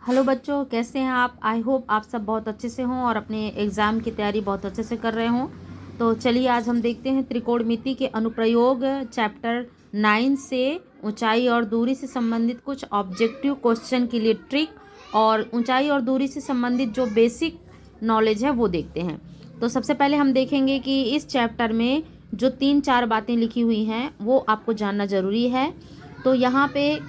Hello बच्चों, कैसे हैं आप। आई होप आप सब बहुत अच्छे से हों और अपने एग्ज़ाम की तैयारी बहुत अच्छे से कर रहे हों। तो चलिए आज हम देखते हैं त्रिकोणमिति के अनुप्रयोग चैप्टर 9 से ऊंचाई और दूरी से संबंधित कुछ ऑब्जेक्टिव क्वेश्चन के लिए ट्रिक और ऊंचाई और दूरी से संबंधित जो बेसिक नॉलेज है वो देखते हैं। तो सबसे पहले हम देखेंगे कि इस चैप्टर में जो 3-4 बातें लिखी हुई हैं वो आपको जानना ज़रूरी है। तो यहाँ पे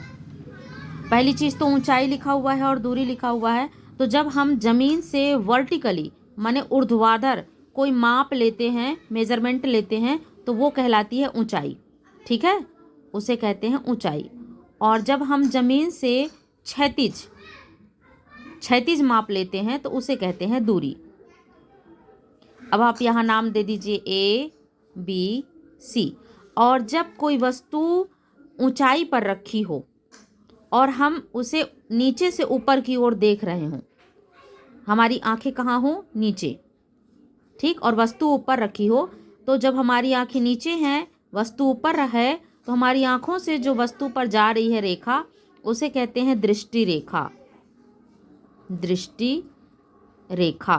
पहली चीज़ तो ऊंचाई लिखा हुआ है और दूरी लिखा हुआ है। तो जब हम ज़मीन से वर्टिकली माने ऊर्ध्वाधर कोई माप लेते हैं, मेज़रमेंट लेते हैं, तो वो कहलाती है ऊंचाई। ठीक है, उसे कहते हैं ऊंचाई। और जब हम ज़मीन से क्षैतिज क्षैतिज माप लेते हैं तो उसे कहते हैं दूरी। अब आप यहाँ नाम दे दीजिए A, B, C। और जब कोई वस्तु ऊंचाई पर रखी हो और हम उसे नीचे से ऊपर की ओर देख रहे हों, हमारी आंखें कहाँ हों, नीचे, ठीक, और वस्तु ऊपर रखी हो, तो जब हमारी आंखें नीचे हैं, वस्तु ऊपर है, तो हमारी आंखों से जो वस्तु पर जा रही है रेखा, उसे कहते हैं दृष्टि रेखा। दृष्टि रेखा।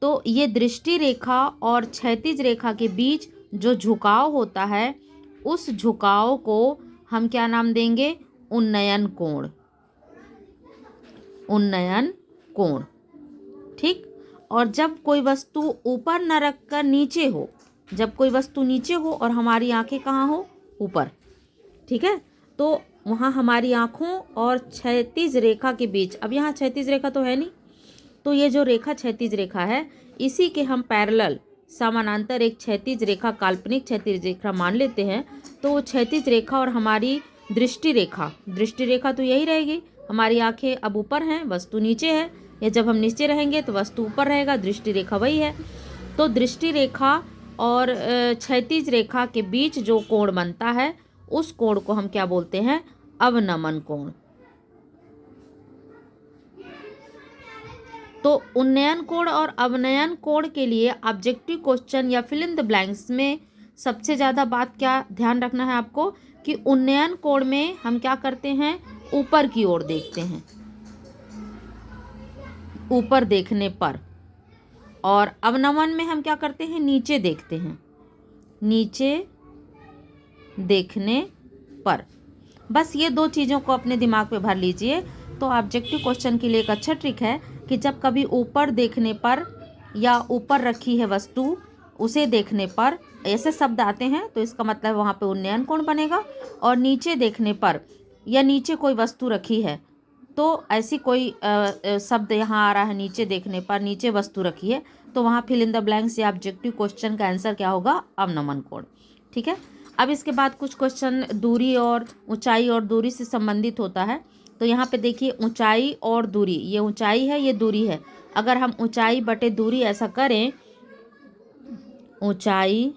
तो ये दृष्टि रेखा और क्षैतिज रेखा के बीच जो झुकाव होता है, उस झुकाव को हम क्या नाम देंगे, उन्नयन कोण। उन्नयन कोण, ठीक। और जब कोई वस्तु ऊपर न रखकर नीचे हो, जब कोई वस्तु नीचे हो और हमारी आंखें कहाँ हो, ऊपर, ठीक है, तो वहाँ हमारी आँखों और क्षैतिज रेखा के बीच, अब यहाँ क्षैतिज रेखा तो है नहीं, तो ये जो रेखा क्षैतिज रेखा है, इसी के हम पैरेलल समानांतर एक क्षैतिज रेखा, काल्पनिक क्षैतिज रेखा मान लेते हैं। तो वो क्षैतिज रेखा और हमारी दृष्टि रेखा तो यही रहेगी। हमारी आंखें अब ऊपर हैं, वस्तु नीचे है, या जब हम नीचे रहेंगे तो वस्तु ऊपर रहेगा, दृष्टि रेखा वही है। तो दृष्टि रेखा और क्षैतिज रेखा के बीच जो कोण बनता है, उस कोण को हम क्या बोलते हैं, अवनमन कोण। तो उन्नयन कोण और अवनयन कोण के लिए ऑब्जेक्टिव क्वेश्चन या फिल इन द ब्लैंक्स में सबसे ज़्यादा बात क्या ध्यान रखना है आपको, कि उन्नयन कोण में हम क्या करते हैं, ऊपर की ओर देखते हैं, ऊपर देखने पर। और अवनमन में हम क्या करते हैं, नीचे देखते हैं, नीचे देखने पर। बस ये दो चीज़ों को अपने दिमाग पे भर लीजिए। तो ऑब्जेक्टिव क्वेश्चन के लिए एक अच्छा ट्रिक है कि जब कभी ऊपर देखने पर या ऊपर रखी है वस्तु, उसे देखने पर ऐसे शब्द आते हैं, तो इसका मतलब वहाँ पे उन्नयन कोण बनेगा। और नीचे देखने पर या नीचे कोई वस्तु रखी है, तो ऐसी कोई शब्द यहाँ आ रहा है, नीचे देखने पर, नीचे वस्तु रखी है, तो वहाँ फिल इन द ब्लैंक्स या ऑब्जेक्टिव क्वेश्चन का आंसर क्या होगा, अवनमन कोण। ठीक है। अब इसके बाद कुछ क्वेश्चन दूरी और ऊंचाई और दूरी से संबंधित होता है। तो यहाँ पे देखिए, ऊंचाई और दूरी, ये ऊंचाई है, ये दूरी है। अगर हम ऊंचाई बटे दूरी ऐसा करें, ऊंचाई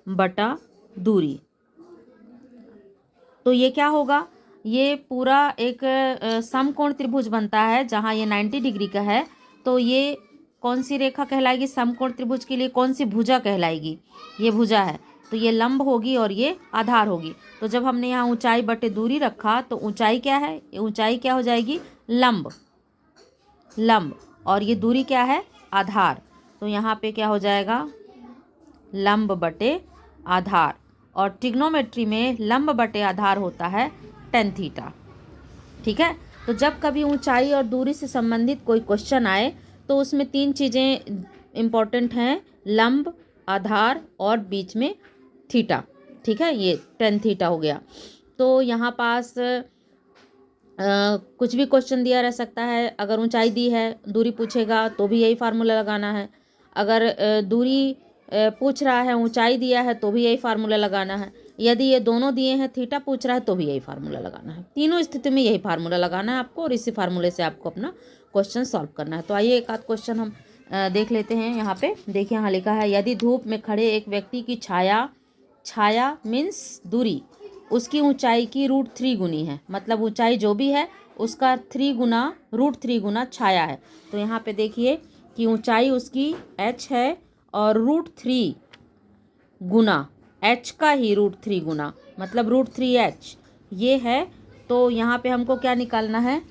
बटा दूरी, तो ये क्या होगा, ये पूरा एक समकोण त्रिभुज बनता है, जहाँ ये 90 डिग्री का है। तो ये कौन सी रेखा कहलाएगी, समकोण त्रिभुज के लिए कौन सी भुजा कहलाएगी, ये भुजा है। तो ये लंब होगी और ये आधार होगी। तो जब हमने यहाँ ऊंचाई बटे दूरी रखा, तो ऊंचाई क्या है, ये ऊंचाई क्या हो जाएगी, लंब, लंब, और ये दूरी क्या है, आधार। तो यहाँ पे क्या हो जाएगा, लंब बटे आधार। और ट्रिग्नोमेट्री में लंब बटे आधार होता है tan थीटा। ठीक है। तो जब कभी ऊंचाई और दूरी से संबंधित कोई क्वेश्चन आए, तो उसमें 3 चीज़ें इम्पॉर्टेंट हैं, लंब, आधार और बीच में थीटा। ठीक है, ये tan थीटा हो गया। तो यहाँ पास कुछ भी क्वेश्चन दिया रह सकता है। अगर ऊंचाई दी है, दूरी पूछेगा तो भी यही फार्मूला लगाना है। अगर दूरी पूछ रहा है, ऊंचाई दिया है, तो भी यही फार्मूला लगाना है। यदि ये दोनों दिए हैं, थीटा पूछ रहा है, तो भी यही फार्मूला लगाना है। तीनों स्थिति में यही फार्मूला लगाना है आपको, और इसी फार्मूले से आपको अपना क्वेश्चन सॉल्व करना है। तो आइए एक आध क्वेश्चन हम देख लेते हैं। यहाँ पे देखिए, यहाँ लिखा है, यदि धूप में खड़े एक व्यक्ति की छाया, छाया मीन्स दूरी, उसकी ऊंचाई की √3 गुनी है, मतलब ऊंचाई जो भी है उसका 3 गुना, √3 गुना छाया है। तो यहाँ पे देखिए कि ऊंचाई उसकी h है और √3 गुना h का ही √3 गुना, मतलब √3h ये है। तो यहाँ पे हमको क्या निकालना है,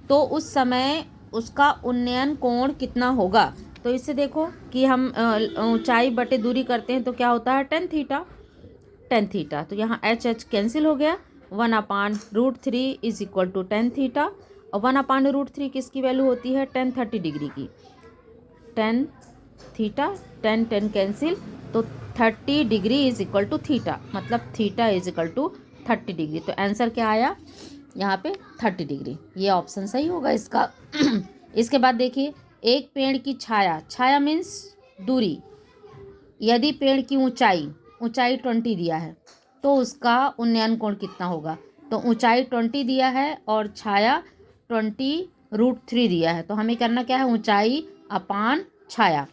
तो उस समय उसका उन्नयन कोण कितना होगा। तो इससे देखो कि हम ऊंचाई बटे दूरी करते हैं तो क्या होता है टेन थीटा, टेन थीटा। तो यहाँ एच एच कैंसिल हो गया, 1/√3 is equal to tan theta. और 1/√3 किसकी वैल्यू होती है, टेन 30 डिग्री की। Tan theta, tan tan cancel, तो 30 degree is equal to theta, मतलब theta is equal to 30 degree. तो आंसर क्या आया यहाँ पे 30 डिग्री, ये ऑप्शन सही होगा इसका। इसके बाद देखिए, एक पेड़ की छाया, छाया मीन्स दूरी, यदि पेड़ की ऊंचाई 20 दिया है तो उसका उन्नयन कोण कितना होगा। तो ऊंचाई 20 दिया है और छाया 20√3 दिया है, तो हमें करना क्या है, ऊंचाई अपान छाया,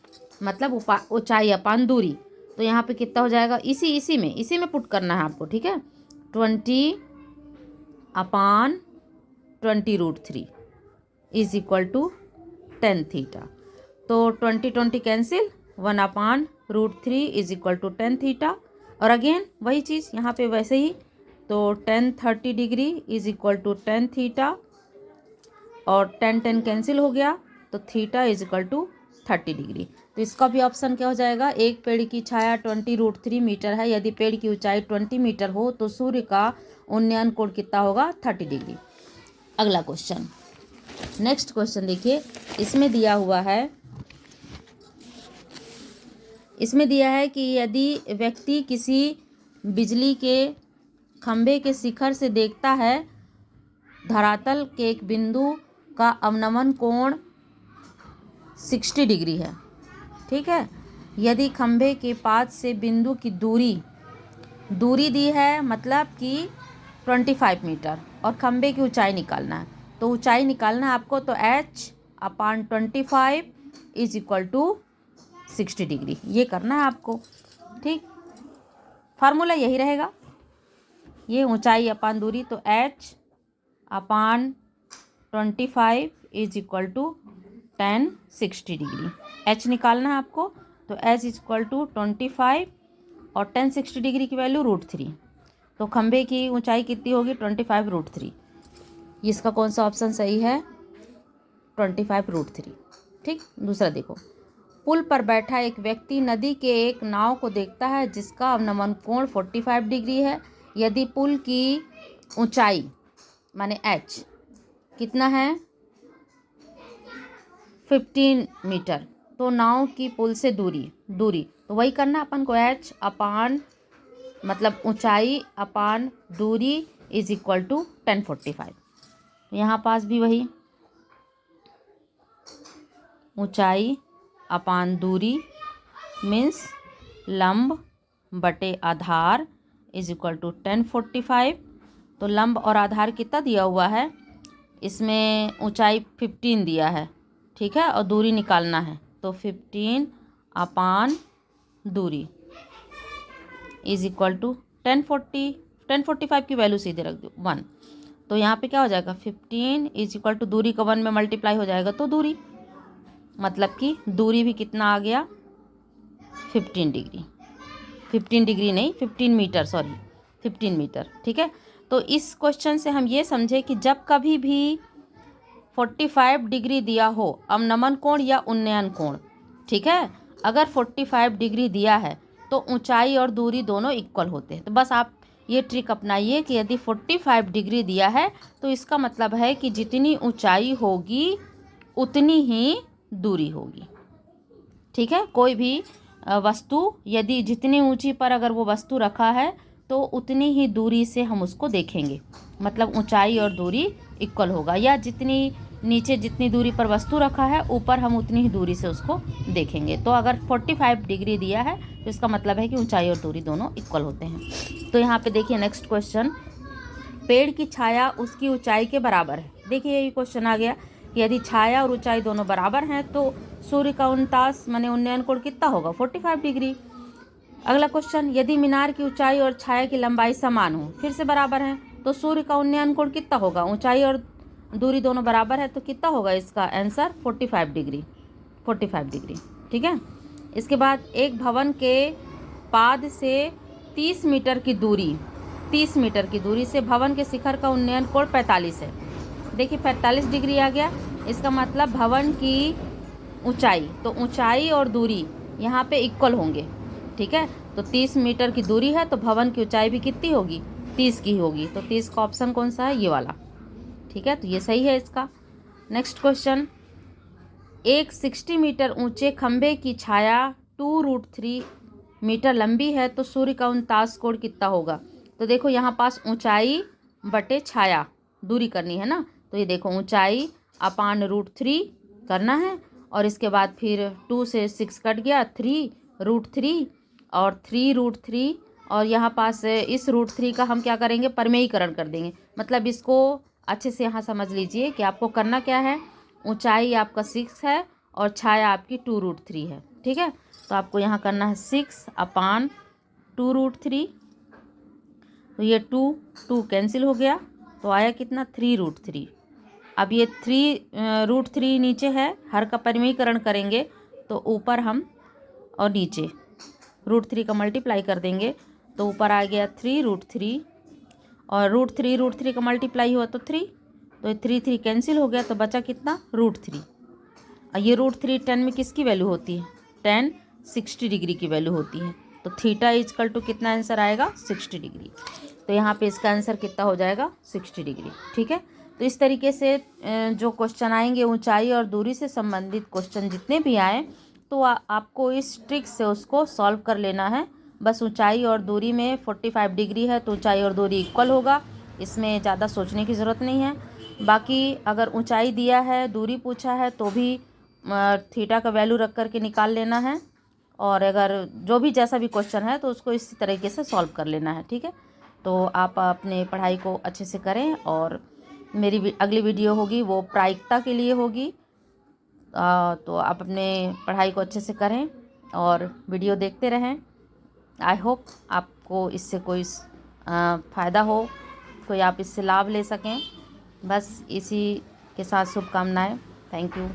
मतलब ऊंचाई अपान दूरी। तो यहाँ पे कितना हो जाएगा, इसी में पुट करना है आपको, ठीक है। 20/20√3 इज इक्वल टू 10 थीटा। तो 20 cancel, 1/√3 is equal to 10 theta. और अगेन वही चीज़ यहाँ पे वैसे ही, तो 10 30 degree is equal to 10 theta, और 10 कैंसिल हो गया, तो theta is equal to 30 degree. तो इसका भी ऑप्शन क्या हो जाएगा, एक पेड़ की छाया 20√3 मीटर है, यदि पेड़ की ऊंचाई 20 मीटर हो तो सूर्य का उन्नयन कोण कितना होगा, 30 डिग्री। अगला क्वेश्चन, नेक्स्ट क्वेश्चन देखिए, इसमें दिया है कि यदि व्यक्ति किसी बिजली के खंभे के शिखर से देखता है, धरातल के एक बिंदु का अवनमन कोण 60 डिग्री है, ठीक है। यदि खंभे के पास से बिंदु की दूरी दी है, मतलब कि 25 मीटर, और खंभे की ऊंचाई निकालना है, तो ऊंचाई निकालना है आपको, तो h/25 is equal to 60 degree, ये करना है आपको, ठीक। फार्मूला यही रहेगा, ये ऊंचाई अपान दूरी, तो h/25 is equal to 10 60 degree. h निकालना है आपको, तो h इज इक्वल टू 25 और 10 60 डिग्री की वैल्यू √3। तो खंभे की ऊंचाई कितनी होगी, 25√3। इसका कौन सा ऑप्शन सही है, 25√3, ठीक। दूसरा देखो, पुल पर बैठा एक व्यक्ति नदी के एक नाव को देखता है जिसका अवनमन कोण 45 डिग्री है। यदि पुल की ऊंचाई माने h कितना है, 15 मीटर, तो नाव की पुल से दूरी तो वही करना अपन को, h अपान मतलब ऊंचाई अपान दूरी इज इक्वल टू 1045। यहाँ पास भी वही, ऊंचाई अपान दूरी मीन्स लंब बटे आधार इज इक्वल टू 1045। तो लंब और आधार कितना दिया हुआ है, इसमें ऊंचाई 15 दिया है, ठीक है, और दूरी निकालना है, तो 15 अपान दूरी इज इक्वल टू 1045 की वैल्यू सीधे रख दो 1। तो यहाँ पे क्या हो जाएगा, 15 इज इक्वल टू दूरी का 1 में मल्टीप्लाई हो जाएगा, तो दूरी मतलब कि दूरी भी कितना आ गया, 15 डिग्री, 15 डिग्री नहीं 15 मीटर, सॉरी 15 मीटर, ठीक है। तो इस क्वेश्चन से हम ये समझे कि जब कभी भी 45 डिग्री दिया हो अवनमन कोण या उन्नयन कोण, ठीक है, अगर 45 डिग्री दिया है तो ऊंचाई और दूरी दोनों इक्वल होते हैं। तो बस आप ये ट्रिक अपनाइए कि यदि 45 डिग्री दिया है तो इसका मतलब है कि जितनी ऊंचाई होगी उतनी ही दूरी होगी, ठीक है। कोई भी वस्तु यदि जितनी ऊंची पर अगर वो वस्तु रखा है तो उतनी ही दूरी से हम उसको देखेंगे, मतलब ऊंचाई और दूरी इक्वल होगा, या जितनी नीचे जितनी दूरी पर वस्तु रखा है ऊपर हम उतनी ही दूरी से उसको देखेंगे। तो अगर 45 डिग्री दिया है तो इसका मतलब है कि ऊंचाई और दूरी दोनों इक्वल होते हैं। तो यहाँ पे देखिए नेक्स्ट क्वेश्चन, पेड़ की छाया उसकी ऊंचाई के बराबर है। देखिए ये क्वेश्चन आ गया कि यदि छाया और ऊंचाई दोनों बराबर हैं तो सूर्य का माने उन्नयन कोण कितना होगा, 45 डिग्री। अगला क्वेश्चन, यदि मीनार की ऊंचाई और छाया की लंबाई समान हो, फिर से बराबर है, तो सूर्य का उन्नयन कोण कितना होगा, ऊंचाई और दूरी दोनों बराबर है, तो कितना होगा इसका आंसर, 45 डिग्री, 45 डिग्री, ठीक है। इसके बाद, एक भवन के पाद से 30 मीटर की दूरी से भवन के शिखर का उन्नयन कोण 45 है। देखिए 45 डिग्री आ गया, इसका मतलब भवन की ऊंचाई, तो ऊंचाई और दूरी यहाँ पे इक्वल होंगे, ठीक है। तो 30 मीटर की दूरी है तो भवन की ऊंचाई भी कितनी होगी, 30 की होगी। तो 30 का ऑप्शन कौन सा है, ये वाला, ठीक है। तो ये सही है इसका। नेक्स्ट क्वेश्चन, एक 60 मीटर ऊंचे खंभे की छाया 2√3 मीटर लंबी है तो सूर्य का उनतास कोण कितना होगा। तो देखो यहाँ पास ऊंचाई बटे छाया दूरी करनी है ना, तो ये देखो ऊंचाई अपान √3 करना है, और इसके बाद फिर 2 से 6 कट गया, 3√3 और 3√3, और यहाँ पास इस √3 का हम क्या करेंगे, परमेयीकरण कर देंगे। मतलब इसको अच्छे से यहाँ समझ लीजिए कि आपको करना क्या है, ऊंचाई आपका 6 है और छाया आपकी 2√3 है, ठीक है। तो आपको यहाँ करना है 6 अपान 2√3, तो ये 2 कैंसिल हो गया, तो आया कितना 3√3। अब ये 3√3 नीचे है, हर का परिमेयीकरण करेंगे तो ऊपर हम और नीचे √3 का मल्टीप्लाई कर देंगे, तो ऊपर आ गया 3√3, और √3 का मल्टीप्लाई हुआ तो 3, तो ये 3 कैंसिल हो गया, तो बचा कितना √3। और ये √3 10 में किसकी वैल्यू होती है, 10 60 डिग्री की वैल्यू होती है। तो थीटा इजकल टू कितना आंसर आएगा, 60 डिग्री। तो यहाँ पे इसका आंसर कितना हो जाएगा, 60 डिग्री, ठीक है। तो इस तरीके से जो क्वेश्चन आएंगे ऊंचाई और दूरी से संबंधित क्वेश्चन जितने भी आए, तो आपको इस ट्रिक से उसको सॉल्व कर लेना है। बस ऊंचाई और दूरी में 45 डिग्री है तो ऊंचाई और दूरी इक्वल होगा, इसमें ज़्यादा सोचने की ज़रूरत नहीं है। बाकी अगर ऊंचाई दिया है, दूरी पूछा है, तो भी थीटा का वैल्यू रख करके निकाल लेना है, और अगर जो भी जैसा भी क्वेश्चन है तो उसको इसी तरीके से सॉल्व कर लेना है, ठीक है। तो आप अपने पढ़ाई को अच्छे से करें, और मेरी अगली वीडियो होगी वो प्रायिकता के लिए होगी। तो आप अपने पढ़ाई को अच्छे से करें और वीडियो देखते रहें। आई होप आपको इससे कोई फ़ायदा हो, कोई आप इससे लाभ ले सकें। बस इसी के साथ शुभकामनाएं। Thank you.